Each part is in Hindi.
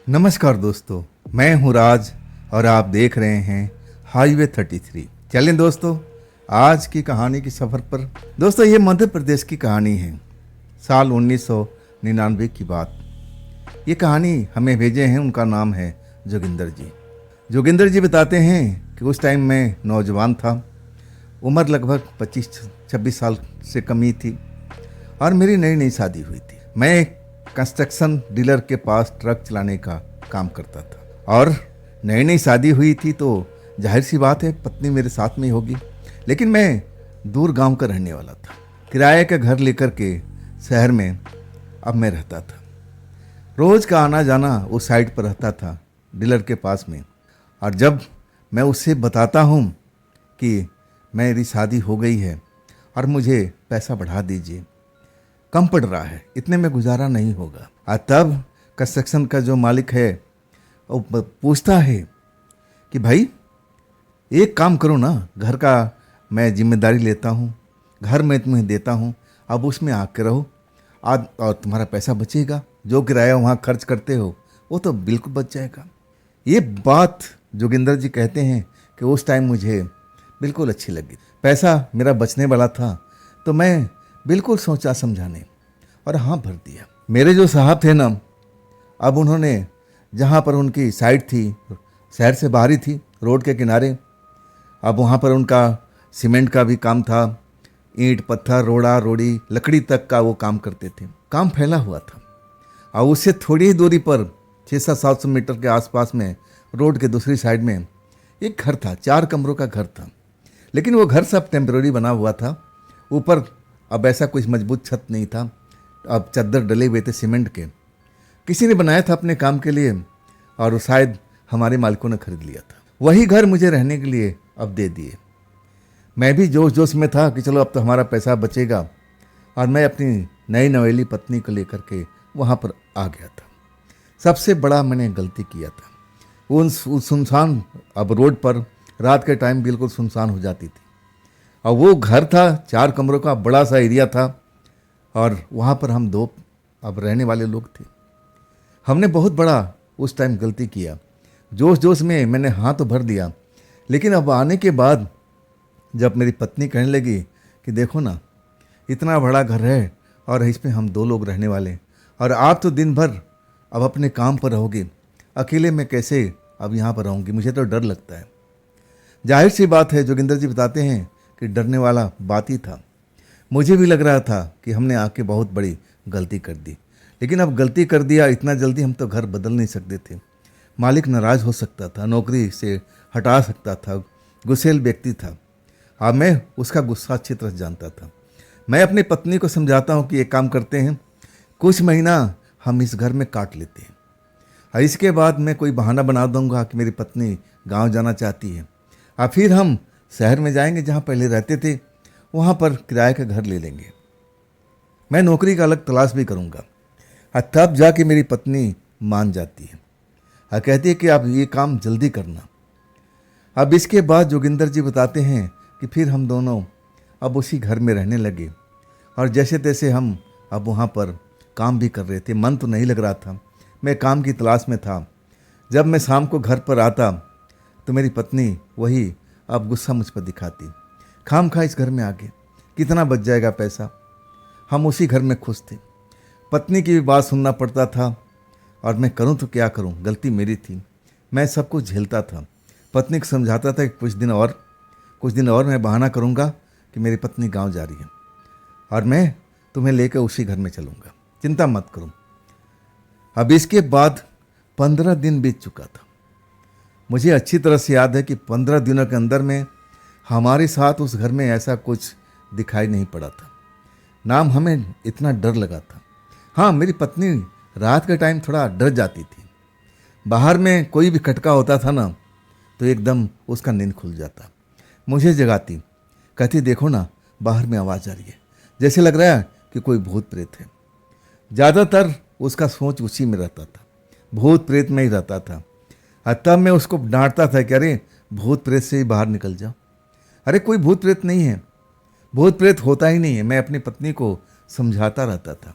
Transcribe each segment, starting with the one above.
नमस्कार दोस्तों, मैं हूं राज और आप देख रहे हैं हाईवे 33। चलें दोस्तों, आज की कहानी की सफ़र पर। दोस्तों, ये मध्य प्रदेश की कहानी है, साल 1999 की बात। ये कहानी हमें भेजे हैं, उनका नाम है जोगिंदर जी। जोगिंदर जी बताते हैं कि उस टाइम मैं नौजवान था, उम्र लगभग 25-26 साल से कम ही थी और मेरी नई नई शादी हुई थी। मैं एक कंस्ट्रक्शन डीलर के पास ट्रक चलाने का काम करता था और नई नई शादी हुई थी तो जाहिर सी बात है पत्नी मेरे साथ में ही होगी। लेकिन मैं दूर गांव का रहने वाला था, किराए का घर लेकर के शहर में अब मैं रहता था। रोज़ का आना जाना उस साइड पर रहता था डीलर के पास में। और जब मैं उससे बताता हूँ कि मेरी शादी हो गई है और मुझे पैसा बढ़ा दीजिए, कम पड़ रहा है, इतने में गुजारा नहीं होगा। और तब कंस्ट्रक्शन का जो मालिक है वो पूछता है कि भाई एक काम करो ना, घर का मैं जिम्मेदारी लेता हूँ, घर मैं तुम्हें देता हूँ, अब उसमें आके रहो और तुम्हारा पैसा बचेगा, जो किराया वहाँ खर्च करते हो वो तो बिल्कुल बच जाएगा। ये बात जोगिंदर जी कहते हैं कि उस टाइम मुझे बिल्कुल अच्छी लगी। पैसा मेरा बचने वाला था तो मैं बिल्कुल सोचा समझाने और हाँ भर दिया। मेरे जो साहब थे ना, अब उन्होंने जहाँ पर उनकी साइट थी शहर से बाहर ही थी, रोड के किनारे, अब वहाँ पर उनका सीमेंट का भी काम था, ईंट पत्थर रोड़ा रोड़ी लकड़ी तक का वो काम करते थे। काम फैला हुआ था और उससे थोड़ी ही दूरी पर 600-700 मीटर के आसपास में रोड के दूसरी साइड में एक घर था, 4 कमरों का घर था। लेकिन वो घर सब टेम्पररी बना हुआ था, ऊपर अब ऐसा कुछ मजबूत छत नहीं था, अब चद्दर डले हुए थे सीमेंट के, किसी ने बनाया था अपने काम के लिए और शायद हमारे मालिकों ने खरीद लिया था। वही घर मुझे रहने के लिए अब दे दिए। मैं भी जोश जोश में था कि चलो अब तो हमारा पैसा बचेगा और मैं अपनी नई नवेली पत्नी को लेकर के वहाँ पर आ गया था। सबसे बड़ा मैंने गलती किया था, उन सुनसान अब रोड पर रात के टाइम बिल्कुल सुनसान हो जाती थी और वो घर था 4 कमरों का, बड़ा सा एरिया था और वहाँ पर हम 2 अब रहने वाले लोग थे। हमने बहुत बड़ा उस टाइम गलती किया, जोश जोश में मैंने हाँ तो भर दिया। लेकिन अब आने के बाद जब मेरी पत्नी कहने लगी कि देखो ना, इतना बड़ा घर है और इसमें हम 2 लोग रहने वाले और आप तो दिन भर अब अपने काम पर रहोगे, अकेले मैं कैसे अब यहाँ पर रहूँगी, मुझे तो डर लगता है। जाहिर सी बात है, जोगिंदर जी बताते हैं कि डरने वाला बात ही था। मुझे भी लग रहा था कि हमने आके बहुत बड़ी गलती कर दी, लेकिन अब गलती कर दिया, इतना जल्दी हम तो घर बदल नहीं सकते थे। मालिक नाराज़ हो सकता था, नौकरी से हटा सकता था, गुस्सैल व्यक्ति था और मैं उसका गुस्सा अच्छी तरह जानता था। मैं अपनी पत्नी को समझाता हूँ कि एक काम करते हैं, कुछ महीना हम इस घर में काट लेते हैं और इसके बाद मैं कोई बहाना बना दूंगा कि मेरी पत्नी गांव जाना चाहती है और फिर हम शहर में जाएंगे जहाँ पहले रहते थे, वहाँ पर किराए का घर ले लेंगे। मैं नौकरी का अलग तलाश भी करूँगा। और तब जाके मेरी पत्नी मान जाती है और कहती है कि आप ये काम जल्दी करना। अब इसके बाद जोगिंदर जी बताते हैं कि फिर हम दोनों अब उसी घर में रहने लगे और जैसे तैसे हम अब वहाँ पर काम भी कर रहे थे। मन तो नहीं लग रहा था, मैं काम की तलाश में था। जब मैं शाम को घर पर आता तो मेरी पत्नी वही अब गुस्सा मुझ पर दिखाती, खाम खा इस घर में आके कितना बच जाएगा पैसा। हम उसी घर में खुश थे। पत्नी की भी बात सुनना पड़ता था और मैं करूं तो क्या करूं, गलती मेरी थी। मैं सब कुछ झेलता था। पत्नी को समझाता था कि कुछ दिन और मैं बहाना करूंगा कि मेरी पत्नी गांव जा रही है और मैं तुम्हें लेकर उसी घर में चलूंगा, चिंता मत करो। अब इसके बाद 15 दिन बीत चुका था। मुझे अच्छी तरह से याद है कि 15 दिनों के अंदर में हमारे साथ उस घर में ऐसा कुछ दिखाई नहीं पड़ा था, नाम हमें इतना डर लगा था। हाँ, मेरी पत्नी रात के टाइम थोड़ा डर जाती थी। बाहर में कोई भी खटका होता था ना तो एकदम उसका नींद खुल जाता, मुझे जगाती, कहती देखो ना बाहर में आवाज़ आ रही है, जैसे लग रहा है कि कोई भूत प्रेत है। ज़्यादातर उसका सोच उसी में रहता था, भूत प्रेत में ही रहता था। तब मैं उसको डांटता था कि अरे भूत प्रेत से ही बाहर निकल जाओ। अरे कोई भूत प्रेत नहीं है, भूत प्रेत होता ही नहीं है। मैं अपनी पत्नी को समझाता रहता था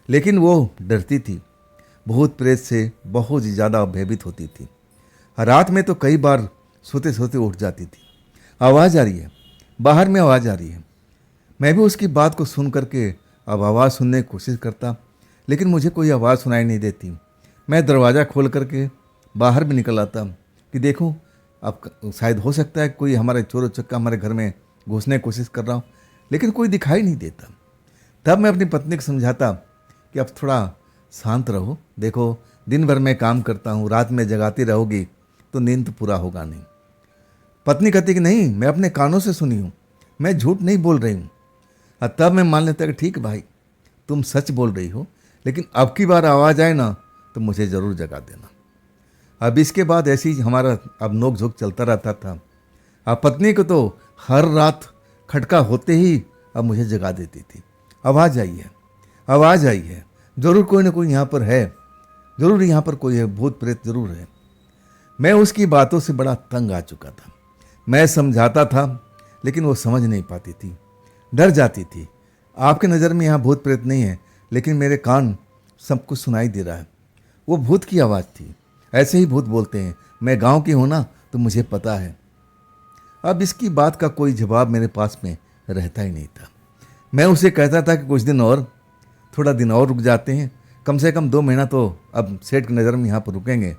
लेकिन वो डरती थी। भूत प्रेत से बहुत ही ज़्यादा भयभीत होती थी। रात में तो कई बार सोते सोते उठ जाती थी। आवाज़ आ रही है, बाहर में आवाज़ आ रही है। मैं भी उसकी बात को सुन करके अब आवाज़ सुनने की कोशिश करता, लेकिन मुझे कोई आवाज़ सुनाई नहीं देती। मैं दरवाज़ा खोल करके बाहर भी निकल आता कि देखूं अब शायद हो सकता है कोई हमारे चोर उचक्का हमारे घर में घुसने की कोशिश कर रहा हूँ, लेकिन कोई दिखाई नहीं देता। तब मैं अपनी पत्नी को समझाता कि अब थोड़ा शांत रहो, देखो दिन भर मैं काम करता हूँ, रात में जगाती रहोगी तो नींद तो पूरा होगा नहीं। पत्नी कहती कि नहीं, मैं अपने कानों से सुनी हूँ, मैं झूठ नहीं बोल रही हूँ। और तब मैं मान लेता कि ठीक भाई, तुम सच बोल रही हो, लेकिन अब की बार आवाज़ आए ना तो मुझे ज़रूर जगा देना। अब इसके बाद ऐसे ही हमारा अब नोक झोंक चलता रहता था। अब पत्नी को तो हर रात खटका होते ही अब मुझे जगा देती थी, आवाज़ आई है, आवाज़ आई है, ज़रूर कोई ना कोई यहाँ पर है, ज़रूर यहाँ पर कोई है, भूत प्रेत ज़रूर है। मैं उसकी बातों से बड़ा तंग आ चुका था। मैं समझाता था लेकिन वो समझ नहीं पाती थी, डर जाती थी। आपके नज़र में यहाँ भूत प्रेत नहीं है, लेकिन मेरे कान सब कुछ सुनाई दे रहा है। वो भूत की आवाज़ थी, ऐसे ही भूत बोलते हैं, मैं गांव की हूँ ना तो मुझे पता है। अब इसकी बात का कोई जवाब मेरे पास में रहता ही नहीं था। मैं उसे कहता था कि कुछ दिन और, थोड़ा दिन और रुक जाते हैं, कम से कम 2 महीना तो अब सेठ की नज़र में यहाँ पर रुकेंगे।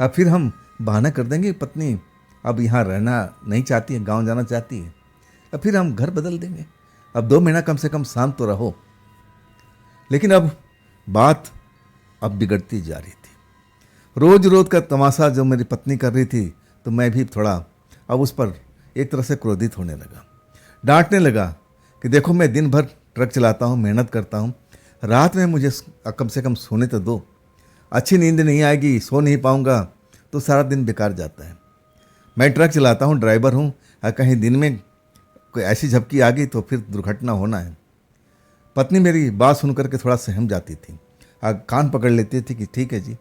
अब फिर हम बहाना कर देंगे, पत्नी अब यहाँ रहना नहीं चाहती है, गांव जाना चाहती है, अब फिर हम घर बदल देंगे, अब 2 महीना कम से कम शांत तो रहो। लेकिन अब बात अब बिगड़ती जा रही थी। रोज रोज का तमाशा जो मेरी पत्नी कर रही थी, तो मैं भी थोड़ा अब उस पर एक तरह से क्रोधित होने लगा, डांटने लगा कि देखो मैं दिन भर ट्रक चलाता हूँ, मेहनत करता हूँ, रात में मुझे कम से कम सोने तो दो। अच्छी नींद नहीं आएगी, सो नहीं पाऊँगा तो सारा दिन बेकार जाता है। मैं ट्रक चलाता हूँ, ड्राइवर हूँ, और कहीं दिन में कोई ऐसी झपकी आ गई तो फिर दुर्घटना होना है। पत्नी मेरी बात सुन करके थोड़ा सहम जाती थी, कान पकड़ लेती थी कि ठीक है जी,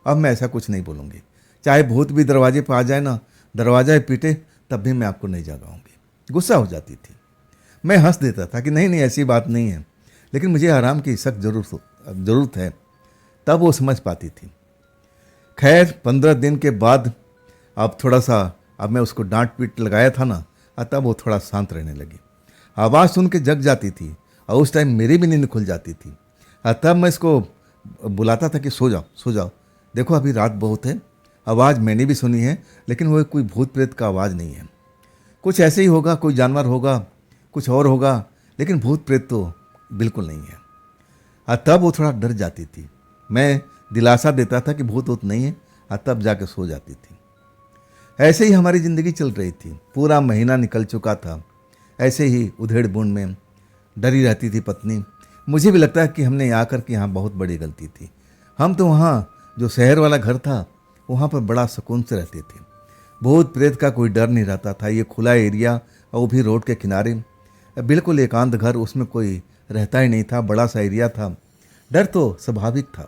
अब मैं ऐसा कुछ नहीं बोलूँगी, चाहे भूत भी दरवाजे पर आ जाए ना, दरवाजा पीटे तब भी मैं आपको नहीं जगाऊंगी। गुस्सा हो जाती थी। मैं हंस देता था कि नहीं नहीं ऐसी बात नहीं है, लेकिन मुझे आराम की सख्त ज़रूरत है। तब वो समझ पाती थी। खैर 15 दिन के बाद अब थोड़ा सा अब मैं उसको डांट पीट लगाया था ना, तब वो थोड़ा शांत रहने लगी। आवाज़ सुन के जग जाती थी और उस टाइम मेरी भी नींद खुल जाती थी। तब मैं इसको बुलाता था कि सो जाओ सो जाओ, देखो अभी रात बहुत है, आवाज़ मैंने भी सुनी है, लेकिन वो कोई भूत प्रेत का आवाज़ नहीं है, कुछ ऐसे ही होगा, कोई जानवर होगा, कुछ और होगा, लेकिन भूत प्रेत तो बिल्कुल नहीं है। तब वो थोड़ा डर जाती थी। मैं दिलासा देता था कि भूत वूत नहीं है, तब जाके सो जाती थी। ऐसे ही हमारी ज़िंदगी चल रही थी। पूरा महीना निकल चुका था, ऐसे ही उधेड़ बुन में डरी रहती थी पत्नी। मुझे भी लगता है कि हमने आकर के यहाँ बहुत बड़ी गलती थी। हम तो वहाँ जो शहर वाला घर था वहाँ पर बड़ा सुकून से रहते थे, भूत प्रेत का कोई डर नहीं रहता था। ये खुला एरिया और वो भी रोड के किनारे, बिल्कुल एकांत घर, उसमें कोई रहता ही नहीं था, बड़ा सा एरिया था। डर तो स्वाभाविक था,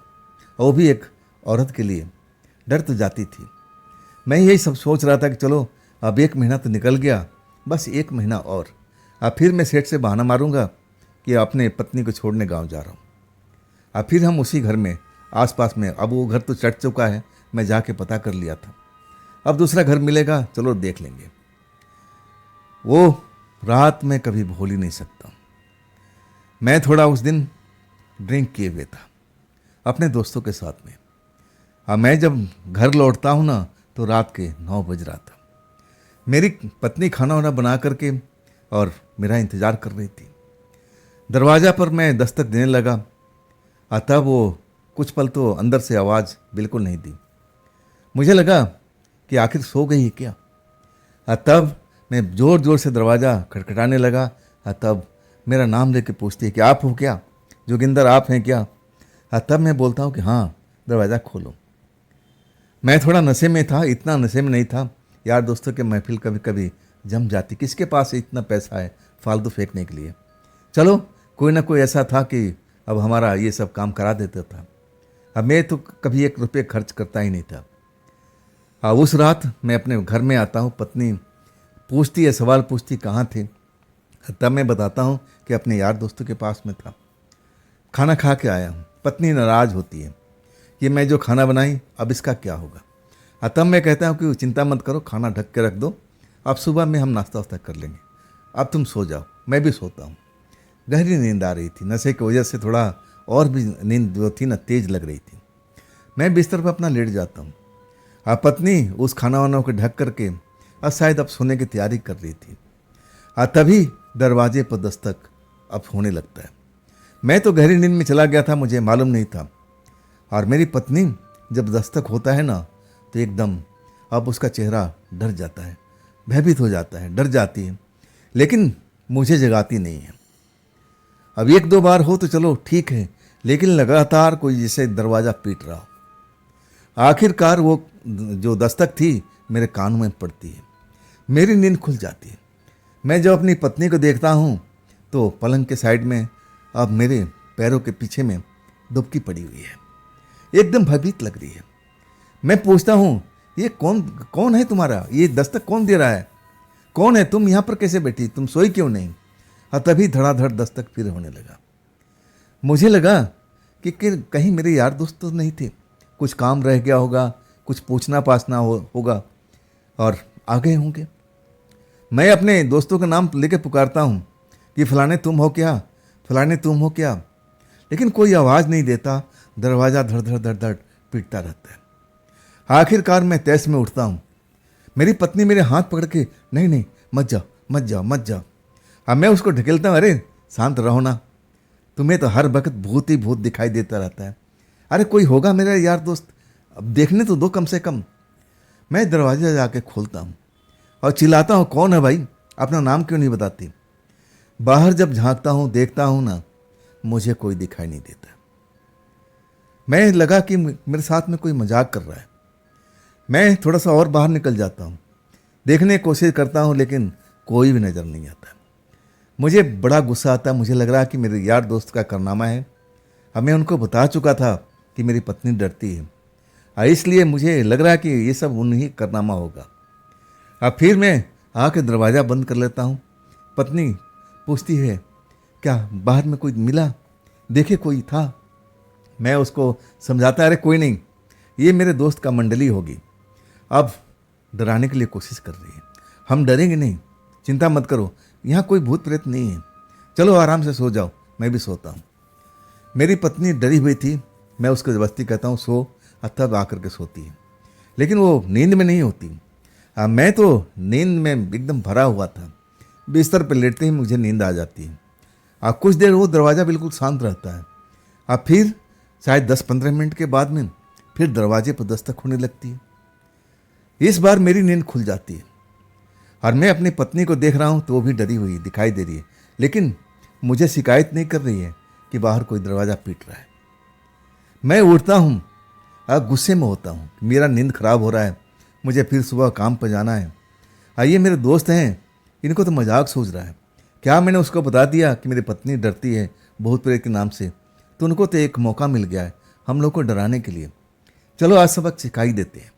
और वो भी एक औरत के लिए डर तो जाती थी। मैं यही सब सोच रहा था कि चलो अब 1 महीना तो निकल गया, बस 1 महीना और, अब फिर मैं सेठ से बहाना मारूंगा कि अपने पत्नी को छोड़ने गांव जा रहा हूँ। अब फिर हम उसी घर में आसपास में, अब वो घर तो चढ़ चुका है, मैं जाके पता कर लिया था, अब दूसरा घर मिलेगा, चलो देख लेंगे। वो रात में कभी भूल ही नहीं सकता। मैं थोड़ा उस दिन ड्रिंक किए हुए था अपने दोस्तों के साथ में। अब मैं जब घर लौटता हूँ ना तो रात के 9 बज रहा था। मेरी पत्नी खाना वाना बना करके और मेरा इंतज़ार कर रही थी। दरवाज़ा पर मैं दस्तक देने लगा, तब वो कुछ पल तो अंदर से आवाज़ बिल्कुल नहीं दी। मुझे लगा कि आखिर सो गई है क्या। तब मैं ज़ोर ज़ोर से दरवाज़ा खटखटाने लगा। तब मेरा नाम लेके पूछती है कि आप हो क्या, जोगिंदर आप हैं क्या। तब मैं बोलता हूँ कि हाँ, दरवाज़ा खोलो। मैं थोड़ा नशे में था, इतना नशे में नहीं था, यार दोस्तों के महफिल कभी कभी जम जाती, किसके पास इतना पैसा है फालतू फेंकने के लिए। चलो कोई ना कोई ऐसा था कि अब हमारा ये सब काम करा देता था। अब मैं तो कभी 1 रुपये खर्च करता ही नहीं था। उस रात मैं अपने घर में आता हूँ, पत्नी पूछती है, सवाल पूछती कहाँ थे। तब मैं बताता हूँ कि अपने यार दोस्तों के पास में था, खाना खा के आया हूँ। पत्नी नाराज़ होती है कि मैं जो खाना बनाई अब इसका क्या होगा। तब मैं कहता हूँ कि चिंता मत करो, खाना ढक के रख दो, अब सुबह में हम नाश्ता वास्ता कर लेंगे, अब तुम सो जाओ। मैं भी सोता हूँ। गहरी नींद आ रही थी, नशे की वजह से थोड़ा और भी नींद जो थी ना तेज लग रही थी। मैं बिस्तर पर अपना लेट जाता हूँ। पत्नी उस खाना वाना को ढक करके शायद अब सोने की तैयारी कर रही थी। तभी दरवाजे पर दस्तक अब होने लगता है। मैं तो गहरी नींद में चला गया था, मुझे मालूम नहीं था। और मेरी पत्नी जब दस्तक होता है ना तो एकदम अब उसका चेहरा डर जाता है, भयभीत हो जाता है, डर जाती है, लेकिन मुझे जगाती नहीं है। अब एक दो बार हो तो चलो ठीक है, लेकिन लगातार कोई जैसे दरवाज़ा पीट रहा हो। आखिरकार वो जो दस्तक थी मेरे कानों में पड़ती है, मेरी नींद खुल जाती है। मैं जब अपनी पत्नी को देखता हूँ तो पलंग के साइड में अब मेरे पैरों के पीछे में दुबकी पड़ी हुई है, एकदम भयभीत लग रही है। मैं पूछता हूँ, ये कौन कौन है तुम्हारा, ये दस्तक कौन दे रहा है, कौन है, तुम यहाँ पर कैसे बैठी, तुम सोई क्यों नहीं। तभी धड़ाधड़ दस्तक फिर होने लगा। मुझे लगा कि कहीं मेरे यार दोस्त तो नहीं थे, कुछ काम रह गया होगा, कुछ पूछना पाछना होगा और आ गए होंगे। मैं अपने दोस्तों का नाम लेके पुकारता हूँ कि फलाने तुम हो क्या, फलाने तुम हो क्या, लेकिन कोई आवाज़ नहीं देता। दरवाज़ा धड़ धड़ धड़ धड़ पीटता रहता है। आखिरकार मैं तैस में उठता हूँ। मेरी पत्नी मेरे हाथ पकड़ के, नहीं नहीं मत जाओ मत जाओ मत जाओ। अब मैं उसको ढकेलता हूँ, अरे शांत रहो ना, तुम्हें तो हर वक्त भूत ही भूत दिखाई देता रहता है। अरे कोई होगा मेरा यार दोस्त, अब देखने तो दो कम से कम। मैं दरवाजा जाके खोलता हूँ और चिल्लाता हूँ, कौन है भाई, अपना नाम क्यों नहीं बताती। बाहर जब झांकता हूँ देखता हूँ ना, मुझे कोई दिखाई नहीं देता। मैं लगा कि मेरे साथ में कोई मजाक कर रहा है। मैं थोड़ा सा और बाहर निकल जाता हूँ, देखने की कोशिश करता हूँ, लेकिन कोई भी नज़र नहीं आता। मुझे बड़ा गुस्सा आता है। मुझे लग रहा कि मेरे यार दोस्त का कारनामा है। अब मैं उनको बता चुका था कि मेरी पत्नी डरती है, इसलिए मुझे लग रहा है कि ये सब उन्हीं कारनामा होगा। अब फिर मैं आके दरवाज़ा बंद कर लेता हूँ। पत्नी पूछती है, क्या बाहर में कोई मिला, देखे कोई था। मैं उसको समझाता, अरे कोई नहीं, ये मेरे दोस्त का मंडली होगी। अब डराने के लिए कोशिश कर रही है। हम डरेंगे नहीं, चिंता मत करो, यहाँ कोई भूत प्रेत नहीं है, चलो आराम से सो जाओ। मैं भी सोता हूँ। मेरी पत्नी डरी हुई थी। मैं उसको ज़बरदस्ती कहता हूँ सो, तब आकर के सोती है, लेकिन वो नींद में नहीं होती। मैं तो नींद में एकदम भरा हुआ था। बिस्तर पर लेटते ही मुझे नींद आ जाती है। कुछ देर वो दरवाज़ा बिल्कुल शांत रहता है। फिर शायद 10-15 मिनट के बाद में फिर दरवाजे पर दस्तक होने लगती है। इस बार मेरी नींद खुल जाती है और मैं अपनी पत्नी को देख रहा हूँ तो वो भी डरी हुई दिखाई दे रही है, लेकिन मुझे शिकायत नहीं कर रही है कि बाहर कोई दरवाज़ा पीट रहा है। मैं उठता हूँ, गुस्से में होता हूँ, मेरा नींद खराब हो रहा है, मुझे फिर सुबह काम पर जाना है। ये मेरे दोस्त हैं, इनको तो मजाक सोच रहा है। क्या मैंने उसको बता दिया कि मेरी पत्नी डरती है भूत प्रेत के नाम से, तो उनको तो एक मौका मिल गया है हम लोग को डराने के लिए। चलो आज सबक सिखाई देते हैं।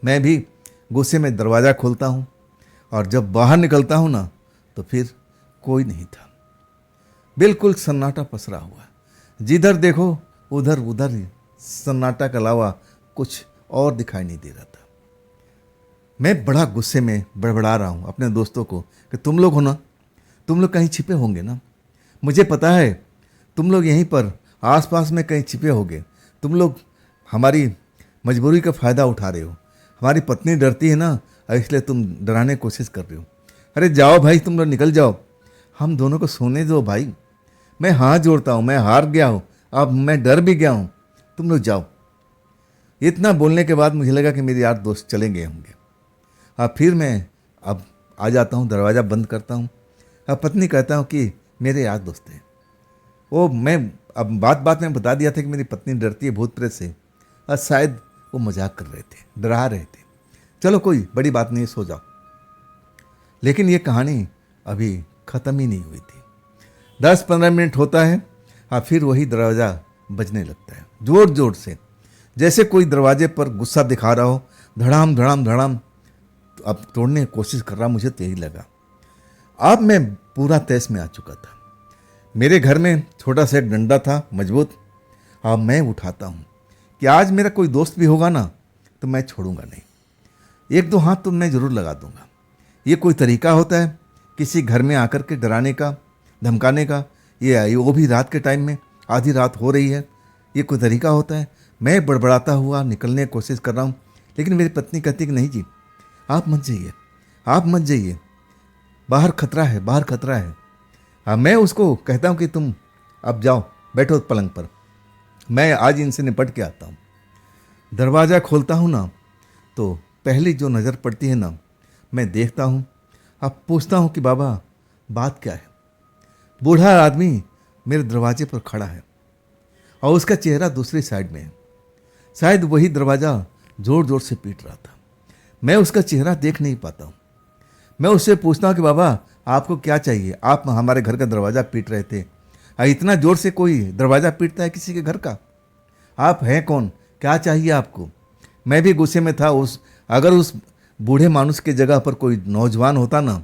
मैं भी गुस्से में दरवाज़ा खोलता हूँ और जब बाहर निकलता हूँ ना तो फिर कोई नहीं था। बिल्कुल सन्नाटा पसरा हुआ, जिधर देखो उधर उधर ही सन्नाटा के अलावा कुछ और दिखाई नहीं दे रहा था। मैं बड़ा गुस्से में बड़बड़ा रहा हूँ अपने दोस्तों को कि तुम लोग हो ना, तुम लोग कहीं छिपे होंगे ना, मुझे पता है तुम लोग यहीं पर आसपास में कहीं छिपे होगे, तुम लोग हमारी मजबूरी का फ़ायदा उठा रहे हो, हमारी पत्नी डरती है ना इसलिए तुम डराने की कोशिश कर रहे हो। अरे जाओ भाई, तुम लोग निकल जाओ, हम दोनों को सोने दो भाई। मैं हाथ जोड़ता हूँ, मैं हार गया हूँ, अब मैं डर भी गया हूँ, तुम लोग जाओ। इतना बोलने के बाद मुझे लगा कि मेरे यार दोस्त चले गए होंगे। फिर मैं अब आ जाता हूँ, दरवाज़ा बंद करता हूँ। पत्नी कहता हूँ कि मेरे यार दोस्त हैं वो। मैं अब बात बात में बता दिया था कि मेरी पत्नी डरती है भूत प्रेत से, और शायद वो मजाक कर रहे थे, डरा रहे थे। चलो कोई बड़ी बात नहीं, सो जाओ। लेकिन ये कहानी अभी ख़त्म ही नहीं हुई थी। 10-15 मिनट होता है, फिर वही दरवाज़ा बजने लगता है ज़ोर ज़ोर से, जैसे कोई दरवाजे पर गुस्सा दिखा रहा हो। धड़ाम धड़ाम धड़ाम अब तोड़ने की कोशिश कर रहा, मुझे तो यही लगा। अब मैं पूरा तैस में आ चुका था। मेरे घर में छोटा सा एक डंडा था मजबूत। अब मैं उठाता हूँ, कि आज मेरा कोई दोस्त भी होगा ना तो मैं छोड़ूंगा नहीं, एक दो हाथ तो मैं ज़रूर लगा दूंगा। ये कोई तरीका होता है किसी घर में आकर के डराने का, धमकाने का? ये वो भी रात के टाइम में, आधी रात हो रही है, ये कोई तरीका होता है? मैं बड़बड़ाता हुआ निकलने की कोशिश कर रहा हूँ, लेकिन मेरी पत्नी कहती कि नहीं जी, आप मत जाइए, आप मत जाइए, बाहर खतरा है, बाहर खतरा है। मैं उसको कहता हूँ कि तुम अब जाओ, बैठो पलंग पर, मैं आज इनसे निपट के आता हूँ। दरवाज़ा खोलता हूँ ना तो पहली जो नज़र पड़ती है ना, मैं देखता हूँ, अब पूछता हूँ कि बाबा बात क्या है। बूढ़ा आदमी मेरे दरवाजे पर खड़ा है और उसका चेहरा दूसरी साइड में है। शायद वही दरवाज़ा ज़ोर ज़ोर से पीट रहा था। मैं उसका चेहरा देख नहीं पाता हूँ। मैं उससे पूछता हूँ कि बाबा आपको क्या चाहिए? आप हमारे घर का दरवाज़ा पीट रहे थे। इतना ज़ोर से कोई दरवाज़ा पीटता है किसी के घर का? आप हैं कौन? क्या चाहिए आपको? मैं भी गुस्से में था। अगर उस बूढ़े मानुस के जगह पर कोई नौजवान होता ना,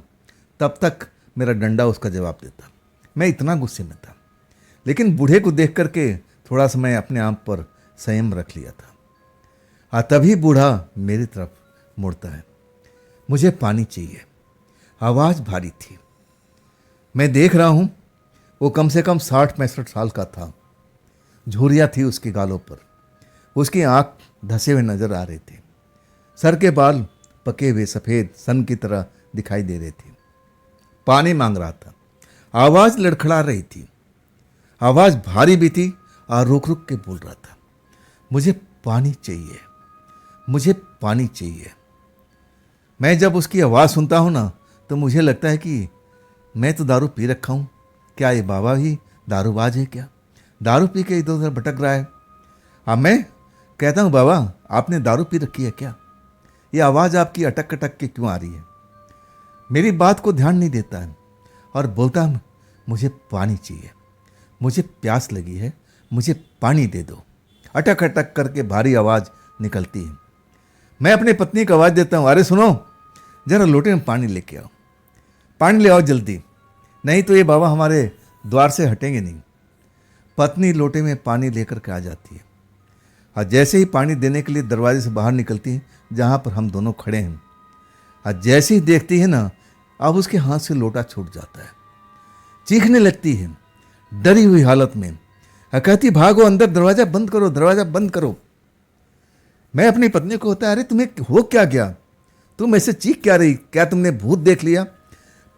तब तक मेरा डंडा उसका जवाब देता। मैं इतना गुस्से में था, लेकिन बूढ़े को देख करके थोड़ा सा मैं अपने आप पर संयम रख लिया था। तभी बूढ़ा मेरी तरफ मुड़ता है। मुझे पानी चाहिए। आवाज़ भारी थी। मैं देख रहा हूँ वो कम से कम 60-65 साल का था। झुर्रियाँ थी उसके गालों पर, उसकी आँख धसे हुए नजर आ रहे थे, सर के बाल पके हुए सफ़ेद सन की तरह दिखाई दे रहे थे। पानी मांग रहा था, आवाज़ लड़खड़ा रही थी, आवाज़ भारी भी थी और रुक रुक के बोल रहा था, मुझे पानी चाहिए, मुझे पानी चाहिए। मैं जब उसकी आवाज़ सुनता हूँ ना तो मुझे लगता है कि मैं तो दारू पी रखा हूँ। क्या ये बाबा ही दारूबाज है क्या? दारू पी के इधर उधर भटक रहा है। अब मैं कहता हूँ बाबा आपने दारू पी रखी है क्या? ये आवाज़ आपकी अटक अटक के क्यों आ रही है? मेरी बात को ध्यान नहीं देता है और बोलता है मुझे पानी चाहिए, मुझे प्यास लगी है, मुझे पानी दे दो। अटक अटक करके भारी आवाज़ निकलती है। मैं अपनी पत्नी को आवाज़ देता हूँ, अरे सुनो जरा लोटे में पानी लेके आओ, पानी ले आओ जल्दी, नहीं तो ये बाबा हमारे द्वार से हटेंगे नहीं। पत्नी लोटे में पानी लेकर के आ जाती है और जैसे ही पानी देने के लिए दरवाजे से बाहर निकलती है जहाँ पर हम दोनों खड़े हैं, और जैसे ही देखती है ना, अब उसके हाथ से लोटा छूट जाता है। चीखने लगती है डरी हुई हालत में, कहती भागो अंदर, दरवाज़ा बंद करो, दरवाज़ा बंद करो। मैं अपनी पत्नी को होता है, अरे तुम्हें हो क्या गया, तुम ऐसे चीख क्या रही, क्या तुमने भूत देख लिया?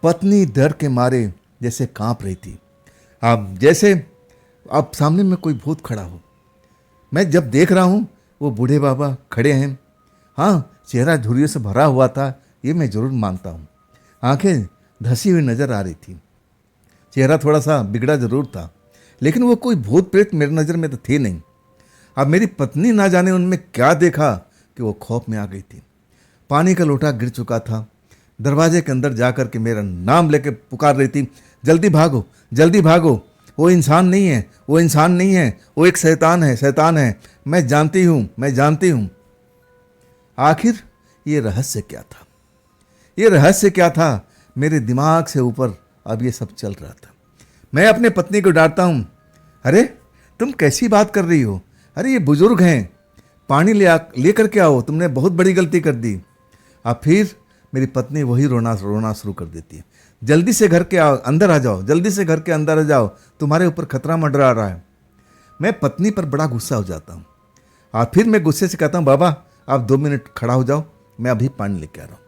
पत्नी डर के मारे जैसे कांप रही थी, अब जैसे अब सामने में कोई भूत खड़ा हो। मैं जब देख रहा हूँ वो बूढ़े बाबा खड़े हैं। हाँ, चेहरा झुर्रियों से भरा हुआ था, ये मैं ज़रूर मानता हूँ। आंखें धसी हुई नज़र आ रही थी, चेहरा थोड़ा सा बिगड़ा ज़रूर था, लेकिन वो कोई भूत प्रेत मेरी नज़र में तो थे नहीं। अब मेरी पत्नी ना जाने उनमें क्या देखा कि वो खौफ में आ गई थी। पानी का लोटा गिर चुका था, दरवाजे के अंदर जाकर के मेरा नाम लेके पुकार रही थी, जल्दी भागो, जल्दी भागो, वो इंसान नहीं है, वो इंसान नहीं है, वो एक शैतान है, शैतान है, मैं जानती हूँ, मैं जानती हूँ। आखिर ये रहस्य क्या था? ये रहस्य क्या था? मेरे दिमाग से ऊपर अब ये सब चल रहा था। मैं अपने पत्नी को डांटता हूँ, अरे तुम कैसी बात कर रही हो, अरे ये बुजुर्ग हैं, पानी ले करके आओ, तुमने बहुत बड़ी गलती कर दी। अब फिर मेरी पत्नी वही रोना शुरू कर देती है, जल्दी से घर के अंदर आ जाओ, जल्दी से घर के अंदर आ जाओ, तुम्हारे ऊपर खतरा मंडरा रहा है। मैं पत्नी पर बड़ा गुस्सा हो जाता हूँ और फिर मैं गुस्से से कहता हूँ, बाबा आप 2 मिनट खड़ा हो जाओ, मैं अभी पानी लेके आ रहा हूँ।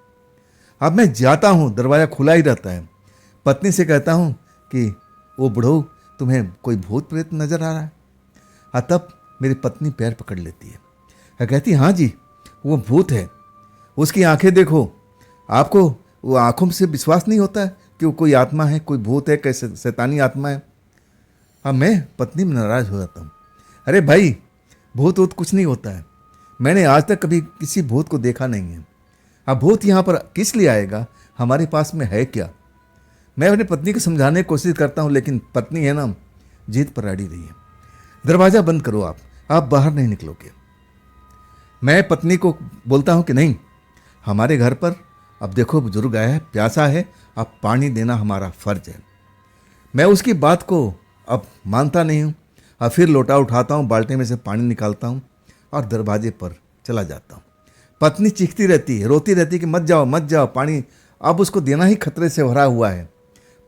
अब मैं जाता हूँ, दरवाज़ा खुला ही रहता है। पत्नी से कहता हूँ कि वो बुढ़ऊ तुम्हें कोई भूत प्रेत नज़र आ रहा है? तब मेरी पत्नी पैर पकड़ लेती है, कहती हाँ जी वो भूत है, उसकी आंखें देखो, आपको वो आंखों से विश्वास नहीं होता है कि वो कोई आत्मा है, कोई भूत है, कैसे शैतानी आत्मा है। अब मैं पत्नी में नाराज़ हो जाता हूँ, अरे भाई भूत वूत कुछ नहीं होता है, मैंने आज तक कभी किसी भूत को देखा नहीं है। अब भूत यहाँ पर किस लिए आएगा, हमारे पास में है क्या? मैं अपनी पत्नी को समझाने की कोशिश करता हूँ, लेकिन पत्नी है ना, जिद पर अड़ी रही है। दरवाज़ा बंद करो, आप बाहर नहीं निकलोगे। मैं पत्नी को बोलता हूँ कि नहीं, हमारे घर पर अब देखो बुजुर्ग आया है, प्यासा है, अब पानी देना हमारा फ़र्ज है। मैं उसकी बात को अब मानता नहीं हूँ और फिर लोटा उठाता हूँ, बाल्टी में से पानी निकालता हूँ और दरवाजे पर चला जाता हूँ। पत्नी चीखती रहती है, रोती रहती है कि मत जाओ मत जाओ, पानी अब उसको देना ही खतरे से भरा हुआ है,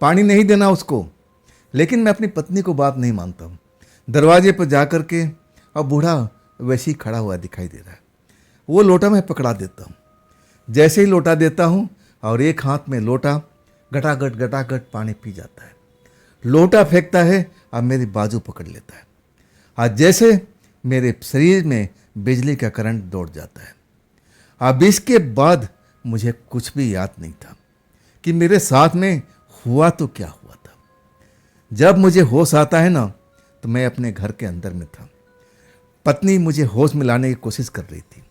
पानी नहीं देना उसको। लेकिन मैं अपनी पत्नी को बात नहीं मानता हूँ। दरवाजे पर जा कर के अब बूढ़ा वैसे ही खड़ा हुआ दिखाई दे रहा है। वो लोटा मैं पकड़ा देता हूँ। जैसे ही लोटा देता हूँ और एक हाथ में लोटा गटागट पानी पी जाता है। लोटा फेंकता है और मेरी बाजू पकड़ लेता है। आज जैसे मेरे शरीर में बिजली का करंट दौड़ जाता है। अब इसके बाद मुझे कुछ भी याद नहीं था कि मेरे साथ में हुआ तो क्या हुआ था। जब मुझे होश आता है ना तो मैं अपने घर के अंदर में था। पत्नी मुझे होश में लाने की कोशिश कर रही थी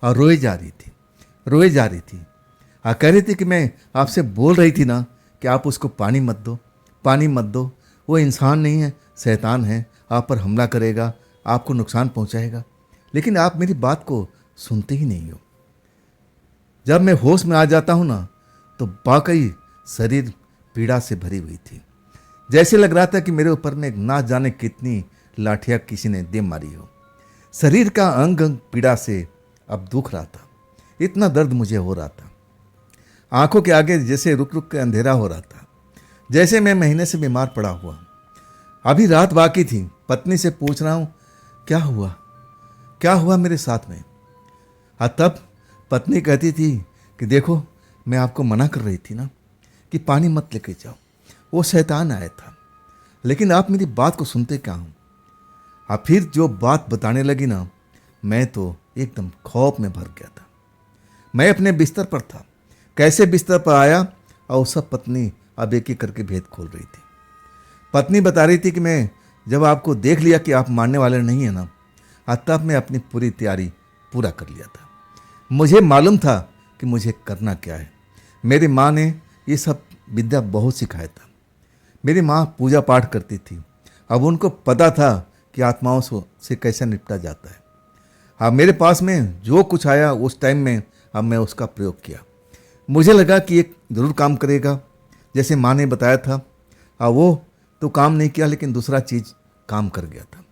और रोए जा रही थी। कह रही थी कि मैं आपसे बोल रही थी ना कि आप उसको पानी मत दो, वो इंसान नहीं है, शैतान है, आप पर हमला करेगा, आपको नुकसान पहुंचाएगा, लेकिन आप मेरी बात को सुनते ही नहीं हो। जब मैं होश में आ जाता हूँ ना तो वाकई शरीर पीड़ा से भरी हुई थी। जैसे लग रहा था कि मेरे ऊपर में ना जाने कितनी लाठियाँ किसी ने दे मारी हो। शरीर का अंग अंग पीड़ा से अब दुख रहा था, इतना दर्द मुझे हो रहा था। आंखों के आगे जैसे रुक रुक के अंधेरा हो रहा था, जैसे मैं महीने से बीमार पड़ा हुआ। अभी रात बाकी थी। पत्नी से पूछ रहा हूँ क्या हुआ मेरे साथ में। तब पत्नी कहती थी कि देखो मैं आपको मना कर रही थी ना कि पानी मत लेके जाओ, वो शैतान आया था, लेकिन आप मेरी बात को सुनते क्या हो। फिर जो बात बताने लगी ना, मैं तो एकदम खौफ में भर गया था। मैं अपने बिस्तर पर था, कैसे बिस्तर पर आया और सब पत्नी अब एक एक करके भेद खोल रही थी। पत्नी बता रही थी कि मैं जब आपको देख लिया कि आप मानने वाले नहीं है ना, तब मैं अपनी पूरी तैयारी पूरा कर लिया था। मुझे मालूम था कि मुझे करना क्या है। मेरी माँ ने ये सब विद्या बहुत सिखाया था। मेरी माँ पूजा पाठ करती थी। अब उनको पता था कि आत्माओं से कैसे निपटा जाता है। अब मेरे पास में जो कुछ आया उस टाइम में अब मैं उसका प्रयोग किया। मुझे लगा कि एक ज़रूर काम करेगा, जैसे माँ ने बताया था। वो तो काम नहीं किया, लेकिन दूसरा चीज़ काम कर गया था।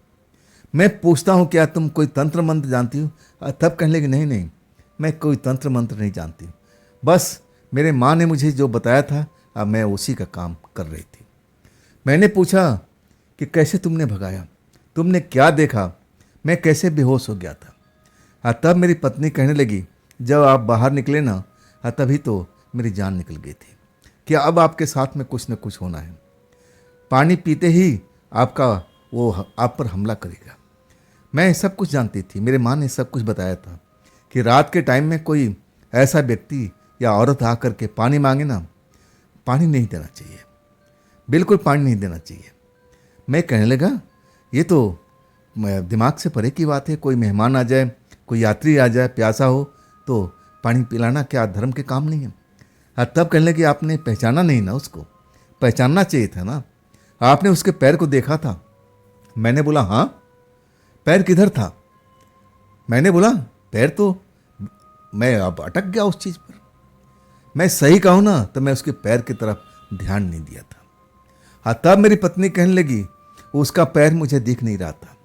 मैं पूछता हूँ क्या तुम कोई तंत्र मंत्र जानती हो? तब कहने लगी नहीं, मैं कोई तंत्र मंत्र नहीं जानती, बस मेरे माँ ने मुझे जो बताया था अब मैं उसी का काम कर रही थी। मैंने पूछा कि कैसे तुमने भगाया, तुमने क्या देखा, मैं कैसे बेहोश हो गया था। तब मेरी पत्नी कहने लगी जब आप बाहर निकले ना, तभी तो मेरी जान निकल गई थी कि अब आपके साथ में कुछ न कुछ होना है। पानी पीते ही वो आप पर हमला करेगा। मैं सब कुछ जानती थी। मेरे माँ ने सब कुछ बताया था कि रात के टाइम में कोई ऐसा व्यक्ति या औरत आकर के पानी मांगे ना, पानी नहीं देना चाहिए, बिल्कुल पानी नहीं देना चाहिए। मैं कहने लगा ये तो दिमाग से परे की बात है। कोई मेहमान आ जाए, कोई यात्री आ जाए, प्यासा हो तो पानी पिलाना क्या धर्म के काम नहीं है। तब कहने लगे आपने पहचाना नहीं ना, उसको पहचानना चाहिए था ना, आपने उसके पैर को देखा था। मैंने बोला हाँ, पैर किधर था? मैंने बोला पैर तो, मैं अब अटक गया उस चीज़ पर। मैं सही कहूँ ना तो मैं उसके पैर की तरफ ध्यान नहीं दिया था। तब मेरी पत्नी कहने लगी उसका पैर मुझे दिख नहीं रहा था,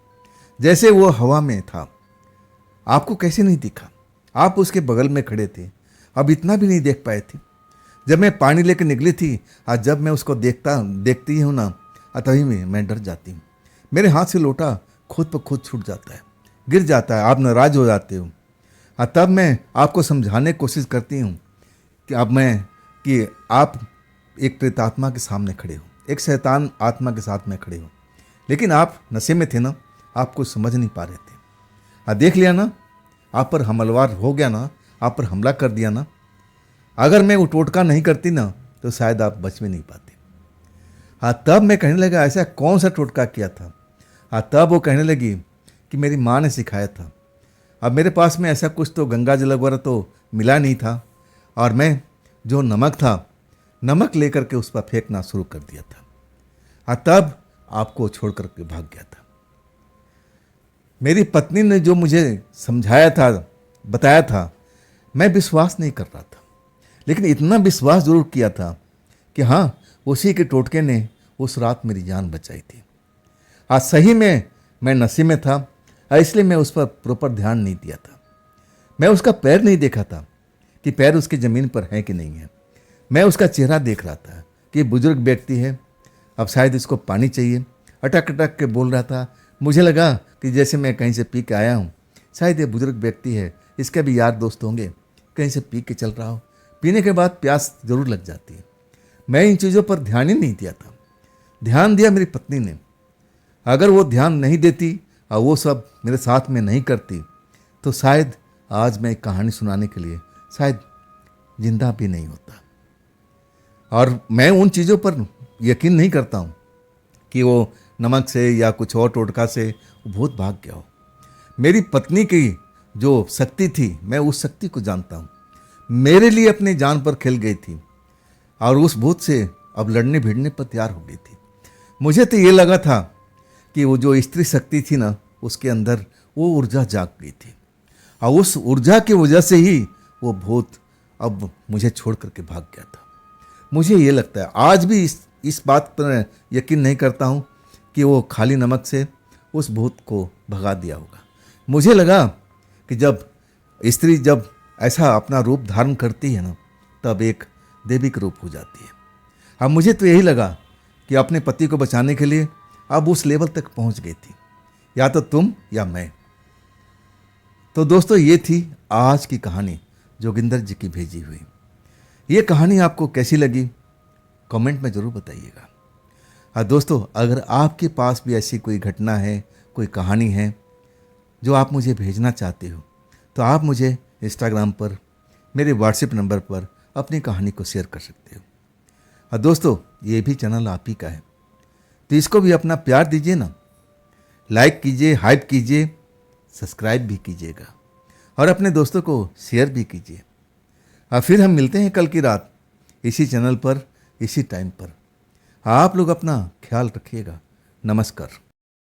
जैसे वो हवा में था। आपको कैसे नहीं दिखा? आप उसके बगल में खड़े थे, अब इतना भी नहीं देख पाए थे। जब मैं पानी लेकर निकली थी, आज जब मैं उसको देखती हूँ ना, तभी मैं डर जाती हूँ। मेरे हाथ से लोटा खुद पर खुद छूट जाता है, गिर जाता है, आप नाराज हो जाते हो। तब मैं आपको समझाने की कोशिश करती हूँ कि आप एक प्रेतात्मा के सामने खड़े हो, एक शैतान आत्मा के साथ में खड़े हो, लेकिन आप नशे में थे ना, आप कुछ समझ नहीं पा रहे थे। देख लिया ना, आप पर हमलवार हो गया ना, आप पर हमला कर दिया ना। अगर मैं वो टोटका नहीं करती ना तो शायद आप बच भी नहीं पाते। तब मैं कहने लगा ऐसा कौन सा टोटका किया था? तब वो कहने लगी कि मेरी माँ ने सिखाया था। अब मेरे पास में ऐसा कुछ तो गंगा जल वगैरह तो मिला नहीं था, और मैं जो नमक था, नमक लेकर के उस पर फेंकना शुरू कर दिया था। तब आपको छोड़ करके भाग गया था। मेरी पत्नी ने जो मुझे समझाया था, बताया था, मैं विश्वास नहीं कर रहा था, लेकिन इतना विश्वास जरूर किया था कि हाँ, उसी के टोटके ने उस रात मेरी जान बचाई थी। आज सही में मैं नशे में था, इसलिए मैं उस पर प्रॉपर ध्यान नहीं दिया था। मैं उसका पैर नहीं देखा था कि पैर उसके ज़मीन पर है कि नहीं है। मैं उसका चेहरा देख रहा था कि बुजुर्ग व्यक्ति है, अब शायद इसको पानी चाहिए। अटक अटक के बोल रहा था। मुझे लगा कि जैसे मैं कहीं से पी के आया हूँ, शायद ये बुजुर्ग व्यक्ति है, इसके भी यार दोस्त होंगे, कहीं से पी के चल रहा हो। पीने के बाद प्यास जरूर लग जाती है। मैं इन चीज़ों पर ध्यान ही नहीं दिया था। ध्यान दिया मेरी पत्नी ने। अगर वो ध्यान नहीं देती और वो सब मेरे साथ में नहीं करती तो शायद आज मैं एक कहानी सुनाने के लिए शायद जिंदा भी नहीं होता। और मैं उन चीज़ों पर यकीन नहीं करता हूँ कि वो नमक से या कुछ और टोटका से वो भूत भाग गया हो। मेरी पत्नी की जो शक्ति थी, मैं उस शक्ति को जानता हूँ। मेरे लिए अपनी जान पर खेल गई थी और उस भूत से अब लड़ने भिड़ने पर तैयार हो गई थी। मुझे तो ये लगा था कि वो जो स्त्री शक्ति थी ना, उसके अंदर वो ऊर्जा जाग गई थी और उस ऊर्जा की वजह से ही वो भूत अब मुझे छोड़ करके भाग गया था। मुझे ये लगता है, आज भी इस बात पर यकीन नहीं करता हूँ कि वो खाली नमक से उस भूत को भगा दिया होगा। मुझे लगा कि जब स्त्री जब ऐसा अपना रूप धारण करती है ना, तब एक दैविक रूप हो जाती है। अब मुझे तो यही लगा कि अपने पति को बचाने के लिए अब उस लेवल तक पहुंच गई थी, या तो तुम या मैं। तो दोस्तों, ये थी आज की कहानी जोगिंदर जी की भेजी हुई। ये कहानी आपको कैसी लगी कमेंट में ज़रूर बताइएगा। और दोस्तों, अगर आपके पास भी ऐसी कोई घटना है, कोई कहानी है जो आप मुझे भेजना चाहते हो, तो आप मुझे इंस्टाग्राम पर मेरे व्हाट्सएप नंबर पर अपनी कहानी को शेयर कर सकते हो। और दोस्तों, ये भी चैनल आप ही का है, तो इसको भी अपना प्यार दीजिए ना। लाइक कीजिए, हाइप कीजिए, सब्सक्राइब भी कीजिएगा और अपने दोस्तों को शेयर भी कीजिए। और फिर हम मिलते हैं कल की रात इसी चैनल पर, इसी टाइम पर। आप लोग अपना ख्याल रखिएगा। नमस्कार।